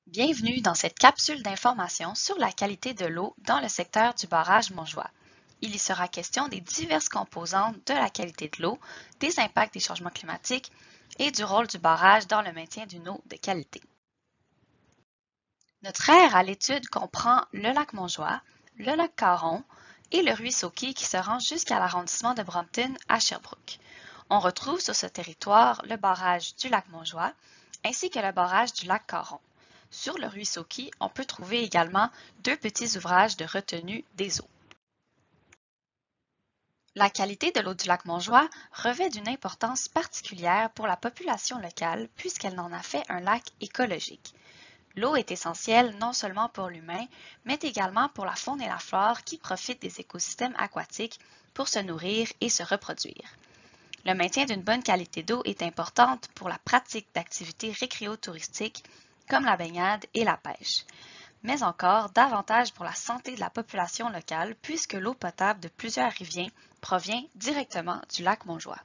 Bienvenue dans cette capsule d'information sur la qualité de l'eau dans le secteur du barrage Montjoie. Il y sera question des diverses composantes de la qualité de l'eau, des impacts des changements climatiques et du rôle du barrage dans le maintien d'une eau de qualité. Notre aire à l'étude comprend le lac Montjoie, le lac Caron et le ruisseau Quay qui se rend jusqu'à l'arrondissement de Brompton à Sherbrooke. On retrouve sur ce territoire le barrage du lac Montjoie ainsi que le barrage du lac Caron. Sur le ruisseau Quay, on peut trouver également deux petits ouvrages de retenue des eaux. La qualité de l'eau du lac Montjoie revêt d'une importance particulière pour la population locale puisqu'elle en a fait un lac écologique. L'eau est essentielle non seulement pour l'humain, mais également pour la faune et la flore qui profitent des écosystèmes aquatiques pour se nourrir et se reproduire. Le maintien d'une bonne qualité d'eau est important pour la pratique d'activités récréotouristiques comme la baignade et la pêche, mais encore davantage pour la santé de la population locale puisque l'eau potable de plusieurs rivières provient directement du lac Montjoie.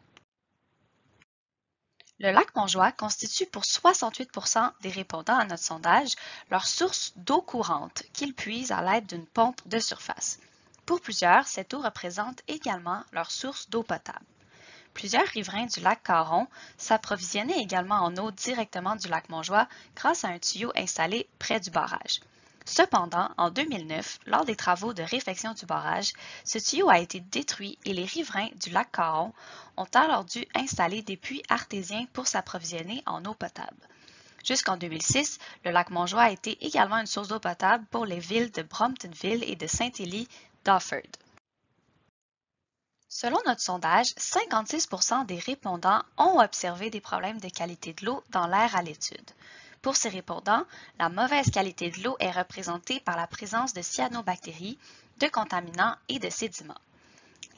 Le lac Montjoie constitue pour 68% des répondants à notre sondage leur source d'eau courante qu'ils puisent à l'aide d'une pompe de surface. Pour plusieurs, cette eau représente également leur source d'eau potable. Plusieurs riverains du lac Caron s'approvisionnaient également en eau directement du lac Montjoie grâce à un tuyau installé près du barrage. Cependant, en 2009, lors des travaux de réfection du barrage, ce tuyau a été détruit et les riverains du lac Caron ont alors dû installer des puits artésiens pour s'approvisionner en eau potable. Jusqu'en 2006, le lac Montjoie a été également une source d'eau potable pour les villes de Bromptonville et de Saint-Élie-d'Offord. Selon notre sondage, 56% des répondants ont observé des problèmes de qualité de l'eau dans l'aire à l'étude. Pour ces répondants, la mauvaise qualité de l'eau est représentée par la présence de cyanobactéries, de contaminants et de sédiments.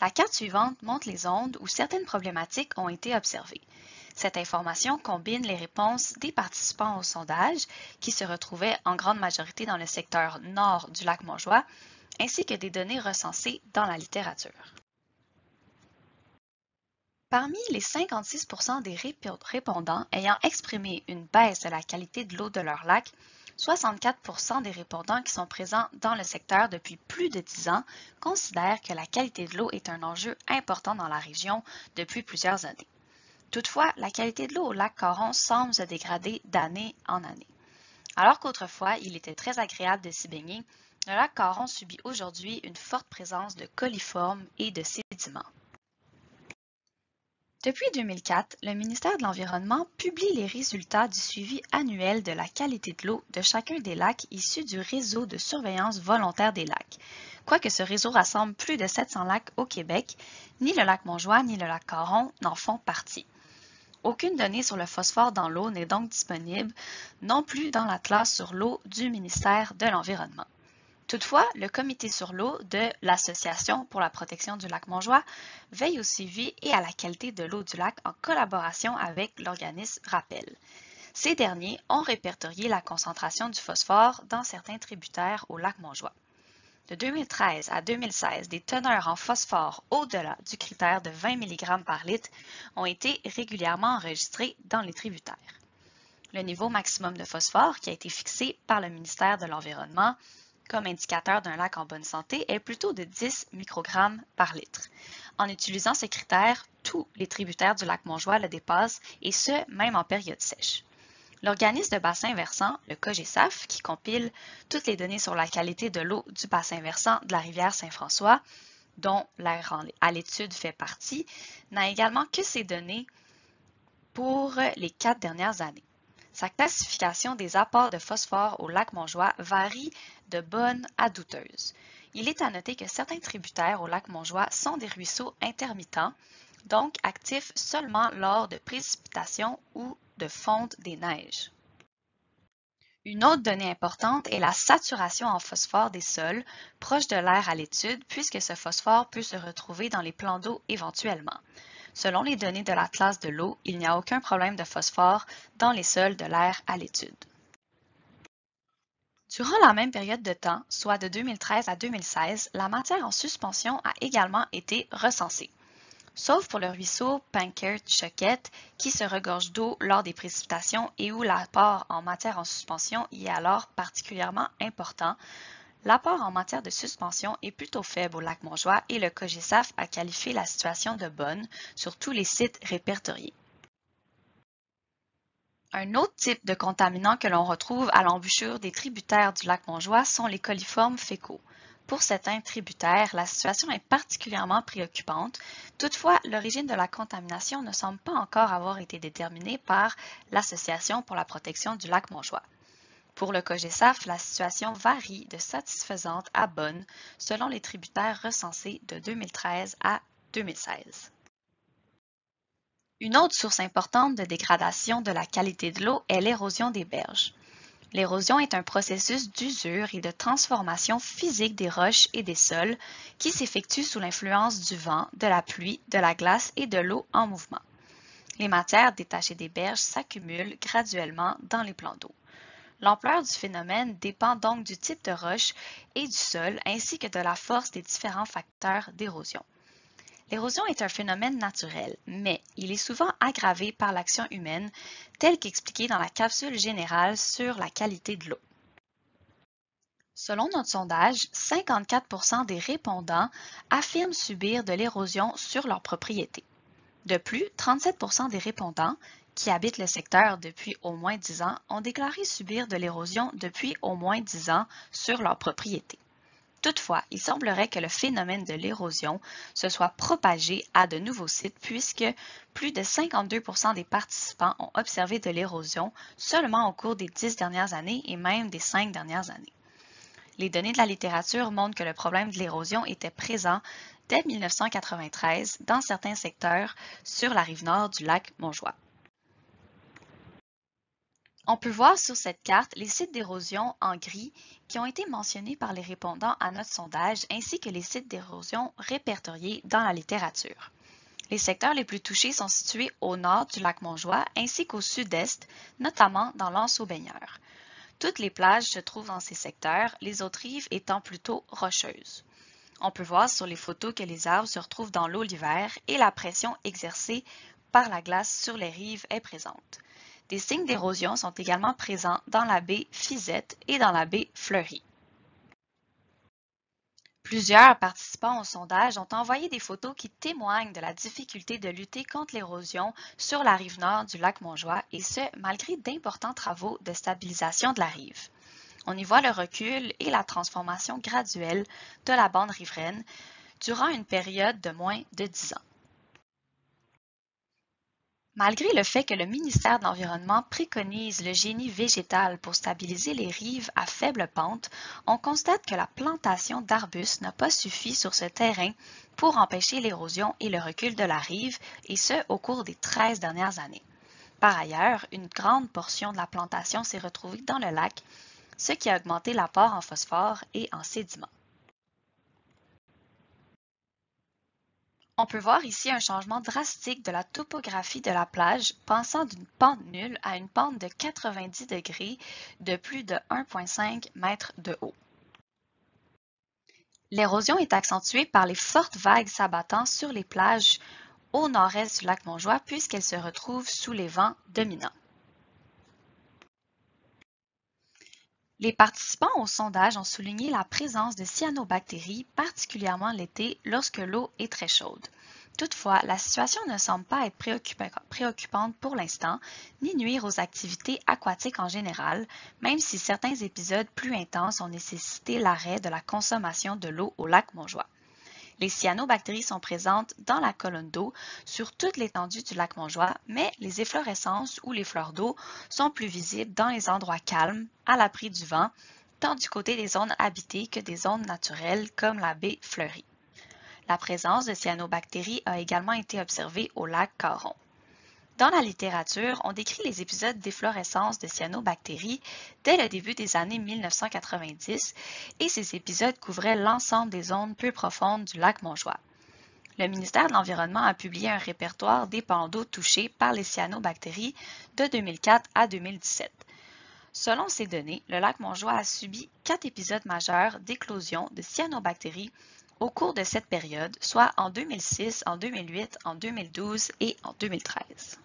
La carte suivante montre les zones où certaines problématiques ont été observées. Cette information combine les réponses des participants au sondage, qui se retrouvaient en grande majorité dans le secteur nord du lac Montjoie, ainsi que des données recensées dans la littérature. Parmi les 56% des répondants ayant exprimé une baisse de la qualité de l'eau de leur lac, 64% des répondants qui sont présents dans le secteur depuis plus de 10 ans considèrent que la qualité de l'eau est un enjeu important dans la région depuis plusieurs années. Toutefois, la qualité de l'eau au lac Caron semble se dégrader d'année en année. Alors qu'autrefois, il était très agréable de s'y baigner, le lac Caron subit aujourd'hui une forte présence de coliformes et de sédiments. Depuis 2004, le ministère de l'Environnement publie les résultats du suivi annuel de la qualité de l'eau de chacun des lacs issus du réseau de surveillance volontaire des lacs. Quoique ce réseau rassemble plus de 700 lacs au Québec, ni le lac Montjoie ni le lac Caron n'en font partie. Aucune donnée sur le phosphore dans l'eau n'est donc disponible, non plus dans l'atlas sur l'eau du ministère de l'Environnement. Toutefois, le comité sur l'eau de l'Association pour la protection du lac Montjoie veille au suivi et à la qualité de l'eau du lac en collaboration avec l'organisme RAPPEL. Ces derniers ont répertorié la concentration du phosphore dans certains tributaires au lac Montjoie. De 2013 à 2016, des teneurs en phosphore au-delà du critère de 20 mg par litre ont été régulièrement enregistrées dans les tributaires. Le niveau maximum de phosphore qui a été fixé par le ministère de l'Environnement comme indicateur d'un lac en bonne santé est plutôt de 10 microgrammes par litre. En utilisant ce critère, tous les tributaires du lac Montjoie le dépassent, et ce, même en période sèche. L'organisme de bassin versant, le COGESAF, qui compile toutes les données sur la qualité de l'eau du bassin versant de la rivière Saint-François, dont l'aire à l'étude fait partie, n'a également que ces données pour les 4 dernières années. Sa classification des apports de phosphore au lac Montjoie varie de bonne à douteuse. Il est à noter que certains tributaires au lac Montjoie sont des ruisseaux intermittents, donc actifs seulement lors de précipitations ou de fonte des neiges. Une autre donnée importante est la saturation en phosphore des sols proches de l'aire à l'étude, puisque ce phosphore peut se retrouver dans les plans d'eau éventuellement. Selon les données de l'Atlas de l'eau, il n'y a aucun problème de phosphore dans les sols de l'aire à l'étude. Durant la même période de temps, soit de 2013 à 2016, la matière en suspension a également été recensée. sauf pour le ruisseau Pankert-Choquette qui se regorge d'eau lors des précipitations et où l'apport en matière en suspension y est alors particulièrement important. L'apport en matière de suspension est plutôt faible au lac Montjoie et le COGESAF a qualifié la situation de bonne sur tous les sites répertoriés. Un autre type de contaminant que l'on retrouve à l'embouchure des tributaires du lac Montjoie sont les coliformes fécaux. Pour certains tributaires, la situation est particulièrement préoccupante. Toutefois, l'origine de la contamination ne semble pas encore avoir été déterminée par l'Association pour la protection du lac Montjoie. Pour le COGESAF, la situation varie de satisfaisante à bonne selon les tributaires recensés de 2013 à 2016. Une autre source importante de dégradation de la qualité de l'eau est l'érosion des berges. L'érosion est un processus d'usure et de transformation physique des roches et des sols qui s'effectue sous l'influence du vent, de la pluie, de la glace et de l'eau en mouvement. Les matières détachées des berges s'accumulent graduellement dans les plans d'eau. L'ampleur du phénomène dépend donc du type de roche et du sol ainsi que de la force des différents facteurs d'érosion. L'érosion est un phénomène naturel, mais il est souvent aggravé par l'action humaine, tel qu'expliqué dans la capsule générale sur la qualité de l'eau. Selon notre sondage, 54% des répondants affirment subir de l'érosion sur leur propriété. De plus, 37% des répondants qui habitent le secteur depuis au moins 10 ans ont déclaré subir de l'érosion depuis au moins 10 ans sur leur propriété. Toutefois, il semblerait que le phénomène de l'érosion se soit propagé à de nouveaux sites puisque plus de 52% des participants ont observé de l'érosion seulement au cours des 10 dernières années et même des 5 dernières années. Les données de la littérature montrent que le problème de l'érosion était présent dès 1993 dans certains secteurs sur la rive nord du lac Montjoie. On peut voir sur cette carte les sites d'érosion en gris qui ont été mentionnés par les répondants à notre sondage ainsi que les sites d'érosion répertoriés dans la littérature. Les secteurs les plus touchés sont situés au nord du lac Montjoie ainsi qu'au sud-est, notamment dans l'Anse-aux-Baigneurs. Toutes les plages se trouvent dans ces secteurs, les autres rives étant plutôt rocheuses. On peut voir sur les photos que les arbres se retrouvent dans l'eau l'hiver et la pression exercée par la glace sur les rives est présente. Des signes d'érosion sont également présents dans la baie Fisette et dans la baie Fleury. Plusieurs participants au sondage ont envoyé des photos qui témoignent de la difficulté de lutter contre l'érosion sur la rive nord du lac Montjoie et ce, malgré d'importants travaux de stabilisation de la rive. On y voit le recul et la transformation graduelle de la bande riveraine durant une période de moins de 10 ans. Malgré le fait que le ministère de l'Environnement préconise le génie végétal pour stabiliser les rives à faible pente, on constate que la plantation d'arbustes n'a pas suffi sur ce terrain pour empêcher l'érosion et le recul de la rive, et ce au cours des 13 dernières années. Par ailleurs, une grande portion de la plantation s'est retrouvée dans le lac, ce qui a augmenté l'apport en phosphore et en sédiments. On peut voir ici un changement drastique de la topographie de la plage, passant d'une pente nulle à une pente de 90 degrés de plus de 1,5 m de haut. L'érosion est accentuée par les fortes vagues s'abattant sur les plages au nord-est du lac Montjoie puisqu'elles se retrouvent sous les vents dominants. Les participants au sondage ont souligné la présence de cyanobactéries, particulièrement l'été lorsque l'eau est très chaude. Toutefois, la situation ne semble pas être préoccupante pour l'instant, ni nuire aux activités aquatiques en général, même si certains épisodes plus intenses ont nécessité l'arrêt de la consommation de l'eau au lac Montjoie. Les cyanobactéries sont présentes dans la colonne d'eau sur toute l'étendue du lac Montjoie, mais les efflorescences ou les fleurs d'eau sont plus visibles dans les endroits calmes, à l'abri du vent, tant du côté des zones habitées que des zones naturelles comme la baie Fleury. La présence de cyanobactéries a également été observée au lac Caron. Dans la littérature, on décrit les épisodes d'efflorescence de cyanobactéries dès le début des années 1990 et ces épisodes couvraient l'ensemble des zones peu profondes du lac Montjoie. Le ministère de l'Environnement a publié un répertoire des plans d'eau touchés par les cyanobactéries de 2004 à 2017. Selon ces données, le lac Montjoie a subi 4 épisodes majeurs d'éclosion de cyanobactéries au cours de cette période, soit en 2006, en 2008, en 2012 et en 2013.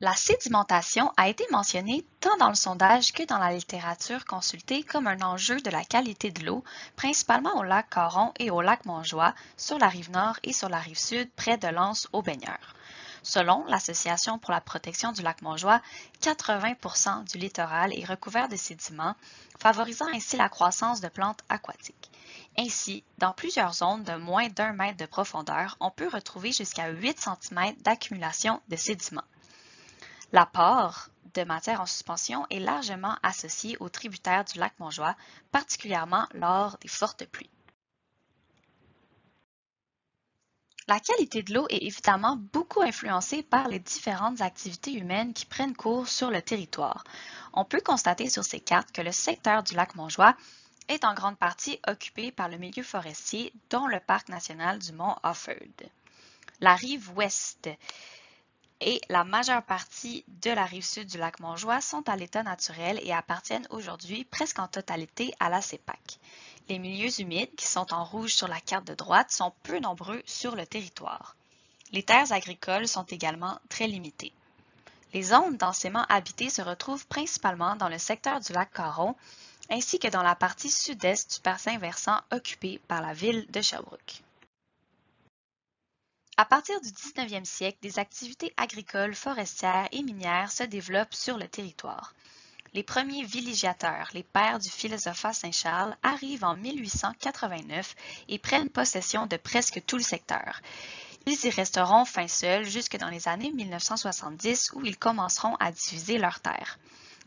La sédimentation a été mentionnée tant dans le sondage que dans la littérature consultée comme un enjeu de la qualité de l'eau, principalement au lac Caron et au lac Montjoie, sur la rive nord et sur la rive sud, près de l'Anse aux Baigneurs. Selon l'Association pour la protection du lac Montjoie, 80% du littoral est recouvert de sédiments, favorisant ainsi la croissance de plantes aquatiques. Ainsi, dans plusieurs zones de moins d'1 mètre de profondeur, on peut retrouver jusqu'à 8 cm d'accumulation de sédiments. L'apport de matière en suspension est largement associé aux tributaires du lac Montjoie, particulièrement lors des fortes pluies. La qualité de l'eau est évidemment beaucoup influencée par les différentes activités humaines qui prennent cours sur le territoire. On peut constater sur ces cartes que le secteur du lac Montjoie est en grande partie occupé par le milieu forestier, dont le parc national du mont Offord. La rive ouest et la majeure partie de la rive sud du lac Montjoie sont à l'état naturel et appartiennent aujourd'hui presque en totalité à la CEPAC. Les milieux humides, qui sont en rouge sur la carte de droite, sont peu nombreux sur le territoire. Les terres agricoles sont également très limitées. Les zones densément habitées se retrouvent principalement dans le secteur du lac Caron, ainsi que dans la partie sud-est du bassin versant occupé par la ville de Sherbrooke. À partir du 19e siècle, des activités agricoles, forestières et minières se développent sur le territoire. Les premiers villégiateurs, les pères du Philosophat Saint-Charles, arrivent en 1889 et prennent possession de presque tout le secteur. Ils y resteront fin seuls jusque dans les années 1970 où ils commenceront à diviser leurs terres.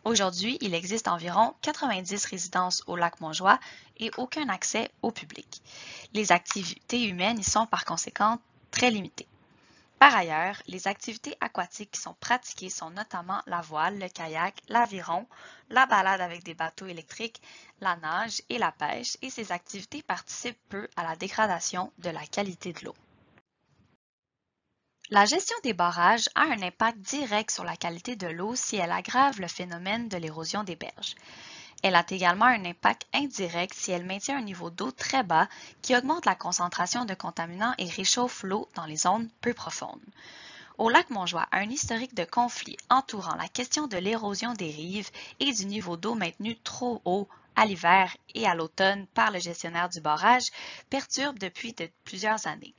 Aujourd'hui, il existe environ 90 résidences au lac Montjoie et aucun accès au public. Les activités humaines y sont par conséquent très limitées. Par ailleurs, les activités aquatiques qui sont pratiquées sont notamment la voile, le kayak, l'aviron, la balade avec des bateaux électriques, la nage et la pêche, et ces activités participent peu à la dégradation de la qualité de l'eau. La gestion des barrages a un impact direct sur la qualité de l'eau si elle aggrave le phénomène de l'érosion des berges. Elle a également un impact indirect si elle maintient un niveau d'eau très bas qui augmente la concentration de contaminants et réchauffe l'eau dans les zones peu profondes. Au lac Montjoie, un historique de conflits entourant la question de l'érosion des rives et du niveau d'eau maintenu trop haut à l'hiver et à l'automne par le gestionnaire du barrage perturbe depuis plusieurs années.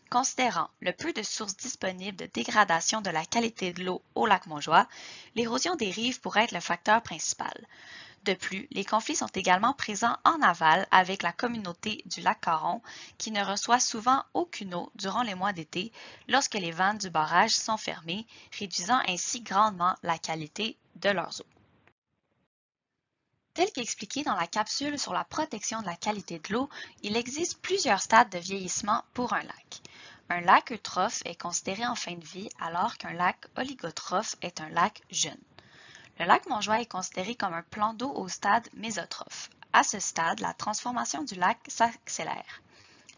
Considérant le peu de sources disponibles de dégradation de la qualité de l'eau au lac Montjoie, l'érosion des rives pourrait être le facteur principal. De plus, les conflits sont également présents en aval avec la communauté du lac Caron qui ne reçoit souvent aucune eau durant les mois d'été lorsque les vannes du barrage sont fermées, réduisant ainsi grandement la qualité de leurs eaux. Tel qu'expliqué dans la capsule sur la protection de la qualité de l'eau, il existe plusieurs stades de vieillissement pour un lac. Un lac eutrophe est considéré en fin de vie alors qu'un lac oligotrophe est un lac jeune. Le lac Montjoie est considéré comme un plan d'eau au stade mésotrophe. À ce stade, la transformation du lac s'accélère.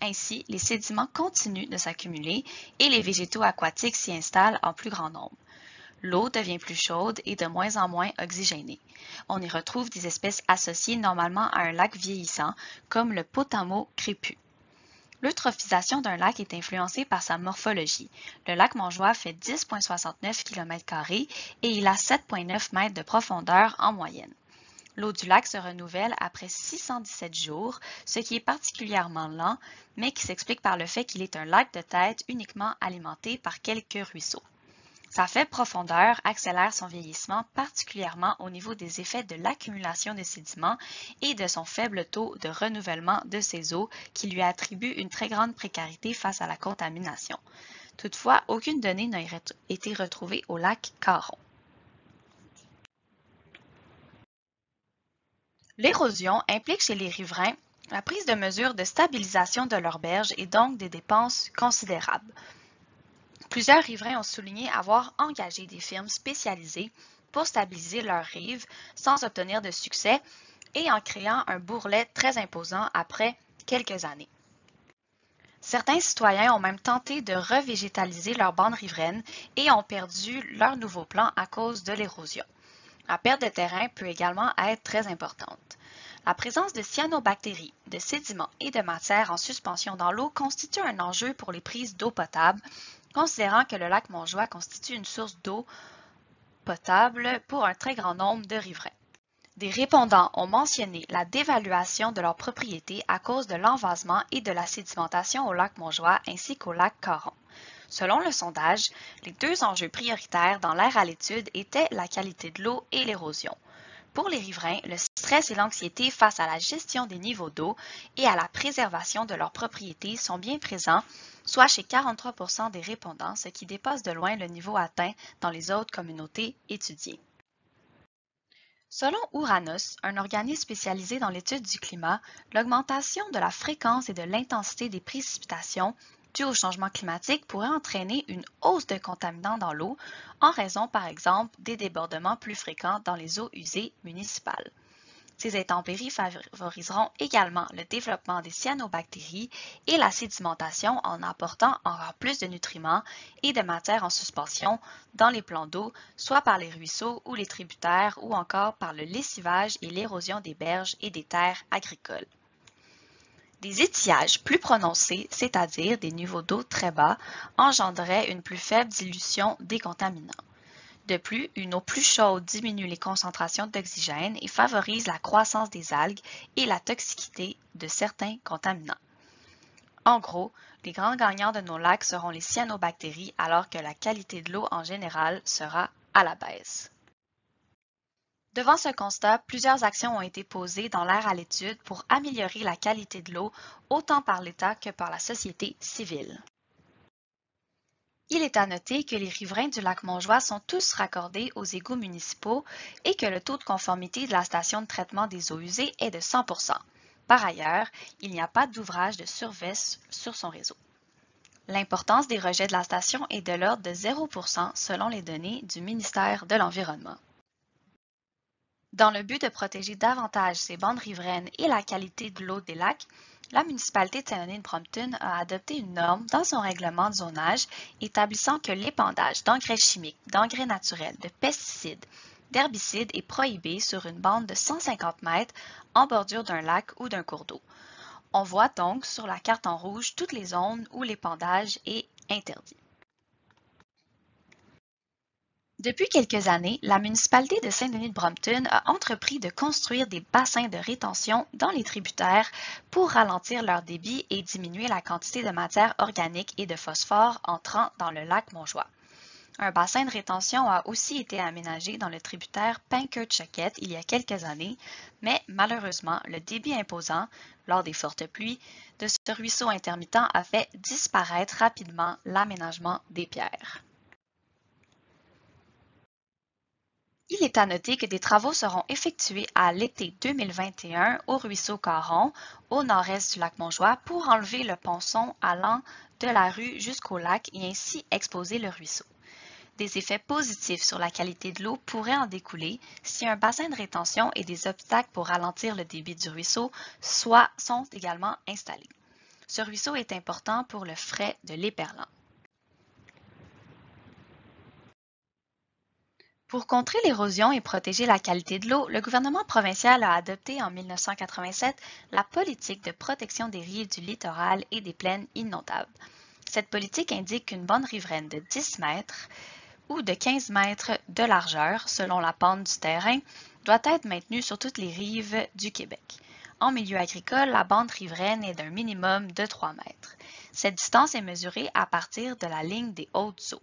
Ainsi, les sédiments continuent de s'accumuler et les végétaux aquatiques s'y installent en plus grand nombre. L'eau devient plus chaude et de moins en moins oxygénée. On y retrouve des espèces associées normalement à un lac vieillissant, comme le potamo crépus. L'eutrophisation d'un lac est influencée par sa morphologie. Le lac Montjoie fait 10,69 km² et il a 7,9 mètres de profondeur en moyenne. L'eau du lac se renouvelle après 617 jours, ce qui est particulièrement lent, mais qui s'explique par le fait qu'il est un lac de tête uniquement alimenté par quelques ruisseaux. Sa faible profondeur accélère son vieillissement, particulièrement au niveau des effets de l'accumulation de sédiments et de son faible taux de renouvellement de ses eaux qui lui attribue une très grande précarité face à la contamination. Toutefois, aucune donnée n'a été retrouvée au lac Caron. L'érosion implique chez les riverains la prise de mesures de stabilisation de leurs berges et donc des dépenses considérables. Plusieurs riverains ont souligné avoir engagé des firmes spécialisées pour stabiliser leurs rives sans obtenir de succès et en créant un bourrelet très imposant après quelques années. Certains citoyens ont même tenté de revégétaliser leurs bandes riveraines et ont perdu leur nouveau plan à cause de l'érosion. La perte de terrain peut également être très importante. La présence de cyanobactéries, de sédiments et de matières en suspension dans l'eau constitue un enjeu pour les prises d'eau potable, considérant que le lac Montjoie constitue une source d'eau potable pour un très grand nombre de riverains. Des répondants ont mentionné la dévaluation de leurs propriétés à cause de l'envasement et de la sédimentation au lac Montjoie ainsi qu'au lac Caron. Selon le sondage, les deux enjeux prioritaires dans l'aire à l'étude étaient la qualité de l'eau et l'érosion. Pour les riverains, le stress et l'anxiété face à la gestion des niveaux d'eau et à la préservation de leurs propriétés sont bien présents, soit chez 43% des répondants, ce qui dépasse de loin le niveau atteint dans les autres communautés étudiées. Selon Ouranos, un organisme spécialisé dans l'étude du climat, l'augmentation de la fréquence et de l'intensité des précipitations dues au changement climatique pourrait entraîner une hausse de contaminants dans l'eau en raison, par exemple, des débordements plus fréquents dans les eaux usées municipales. Ces intempéries favoriseront également le développement des cyanobactéries et la sédimentation en apportant encore plus de nutriments et de matières en suspension dans les plans d'eau, soit par les ruisseaux ou les tributaires ou encore par le lessivage et l'érosion des berges et des terres agricoles. Des étiages plus prononcés, c'est-à-dire des niveaux d'eau très bas, engendraient une plus faible dilution des contaminants. De plus, une eau plus chaude diminue les concentrations d'oxygène et favorise la croissance des algues et la toxicité de certains contaminants. En gros, les grands gagnants de nos lacs seront les cyanobactéries alors que la qualité de l'eau en général sera à la baisse. Devant ce constat, plusieurs actions ont été posées dans l'aire à l'étude pour améliorer la qualité de l'eau autant par l'État que par la société civile. Il est à noter que les riverains du lac Montjoie sont tous raccordés aux égouts municipaux et que le taux de conformité de la station de traitement des eaux usées est de 100%. Par ailleurs, il n'y a pas d'ouvrage de survesse sur son réseau. L'importance des rejets de la station est de l'ordre de 0% selon les données du ministère de l'Environnement. Dans le but de protéger davantage ces bandes riveraines et la qualité de l'eau des lacs, la municipalité de Saint-Denis-de-Brompton a adopté une norme dans son règlement de zonage établissant que l'épandage d'engrais chimiques, d'engrais naturels, de pesticides, d'herbicides est prohibé sur une bande de 150 mètres en bordure d'un lac ou d'un cours d'eau. On voit donc sur la carte en rouge toutes les zones où l'épandage est interdit. Depuis quelques années, la municipalité de Saint-Denis-de-Brompton a entrepris de construire des bassins de rétention dans les tributaires pour ralentir leur débit et diminuer la quantité de matière organique et de phosphore entrant dans le lac Montjoie. Un bassin de rétention a aussi été aménagé dans le tributaire Pincœur-Choquette il y a quelques années, mais malheureusement, le débit imposant, lors des fortes pluies, de ce ruisseau intermittent a fait disparaître rapidement l'aménagement des pierres. Il est à noter que des travaux seront effectués à l'été 2021 au ruisseau Caron, au nord-est du lac Montjoie, pour enlever le ponçon allant de la rue jusqu'au lac et ainsi exposer le ruisseau. Des effets positifs sur la qualité de l'eau pourraient en découler si un bassin de rétention et des obstacles pour ralentir le débit du ruisseau sont également installés. Ce ruisseau est important pour le frais de l'Éperlan. Pour contrer l'érosion et protéger la qualité de l'eau, le gouvernement provincial a adopté en 1987 la politique de protection des rives du littoral et des plaines inondables. Cette politique indique qu'une bande riveraine de 10 mètres ou de 15 mètres de largeur, selon la pente du terrain, doit être maintenue sur toutes les rives du Québec. En milieu agricole, la bande riveraine est d'un minimum de 3 mètres. Cette distance est mesurée à partir de la ligne des hautes eaux.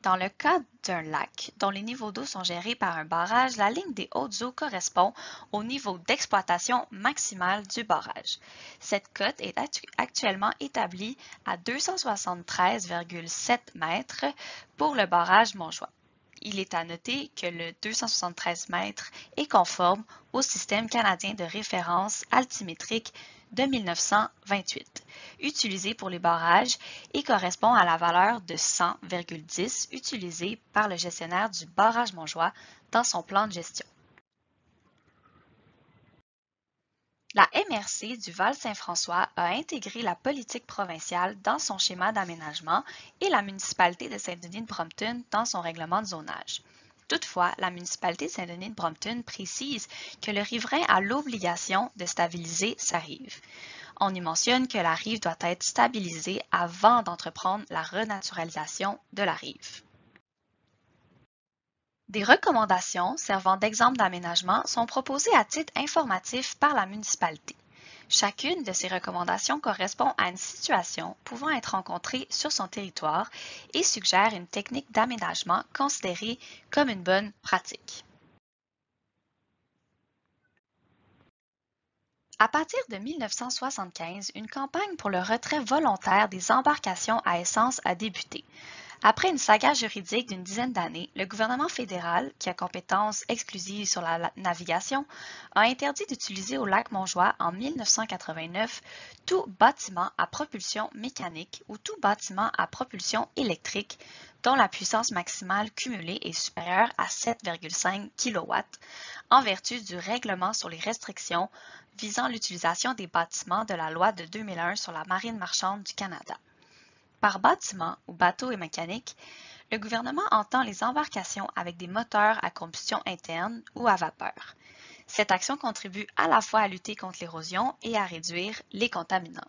Dans le cas d'un lac dont les niveaux d'eau sont gérés par un barrage, la ligne des hautes eaux correspond au niveau d'exploitation maximale du barrage. Cette cote est actuellement établie à 273,7 mètres pour le barrage Montjoie. Il est à noter que le 273 mètres est conforme au système canadien de référence altimétrique de 1928, utilisé pour les barrages et correspond à la valeur de 100,10 utilisée par le gestionnaire du barrage Montjoie dans son plan de gestion. La MRC du Val-Saint-François a intégré la politique provinciale dans son schéma d'aménagement et la municipalité de Saint-Denis-de-Brompton dans son règlement de zonage. Toutefois, la municipalité de Saint-Denis-de-Brompton précise que le riverain a l'obligation de stabiliser sa rive. On y mentionne que la rive doit être stabilisée avant d'entreprendre la renaturalisation de la rive. Des recommandations servant d'exemple d'aménagement sont proposées à titre informatif par la municipalité. Chacune de ces recommandations correspond à une situation pouvant être rencontrée sur son territoire et suggère une technique d'aménagement considérée comme une bonne pratique. À partir de 1975, une campagne pour le retrait volontaire des embarcations à essence a débuté. Après une saga juridique d'une dizaine d'années, le gouvernement fédéral, qui a compétence exclusive sur la navigation, a interdit d'utiliser au lac Montjoie en 1989 tout bâtiment à propulsion mécanique ou tout bâtiment à propulsion électrique dont la puissance maximale cumulée est supérieure à 7,5 kW, en vertu du règlement sur les restrictions visant l'utilisation des bâtiments de la loi de 2001 sur la marine marchande du Canada. Par bâtiment ou bateau et mécanique, le gouvernement entend les embarcations avec des moteurs à combustion interne ou à vapeur. Cette action contribue à la fois à lutter contre l'érosion et à réduire les contaminants.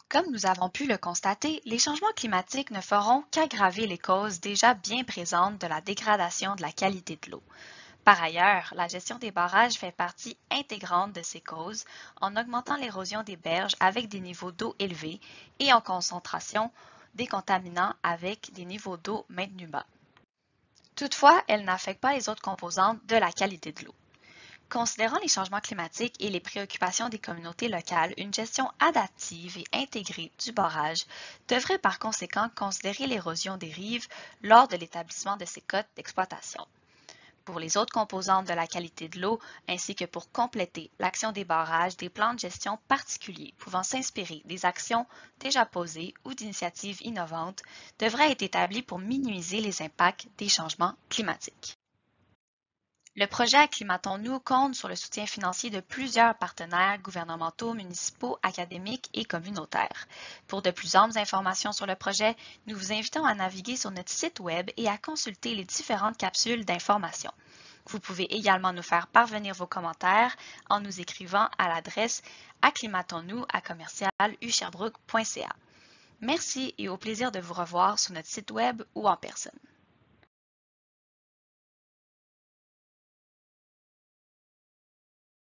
Comme nous avons pu le constater, les changements climatiques ne feront qu'aggraver les causes déjà bien présentes de la dégradation de la qualité de l'eau. Par ailleurs, la gestion des barrages fait partie intégrante de ces causes en augmentant l'érosion des berges avec des niveaux d'eau élevés et en concentration des contaminants avec des niveaux d'eau maintenus bas. Toutefois, elle n'affecte pas les autres composantes de la qualité de l'eau. Considérant les changements climatiques et les préoccupations des communautés locales, une gestion adaptive et intégrée du barrage devrait par conséquent considérer l'érosion des rives lors de l'établissement de ces cotes d'exploitation. Pour les autres composantes de la qualité de l'eau, ainsi que pour compléter l'action des barrages, des plans de gestion particuliers pouvant s'inspirer des actions déjà posées ou d'initiatives innovantes devraient être établis pour minimiser les impacts des changements climatiques. Le projet Acclimatons-nous compte sur le soutien financier de plusieurs partenaires gouvernementaux, municipaux, académiques et communautaires. Pour de plus amples informations sur le projet, nous vous invitons à naviguer sur notre site web et à consulter les différentes capsules d'information. Vous pouvez également nous faire parvenir vos commentaires en nous écrivant à l'adresse acclimatons-nous@commercial-usherbrooke.ca. Merci et au plaisir de vous revoir sur notre site web ou en personne.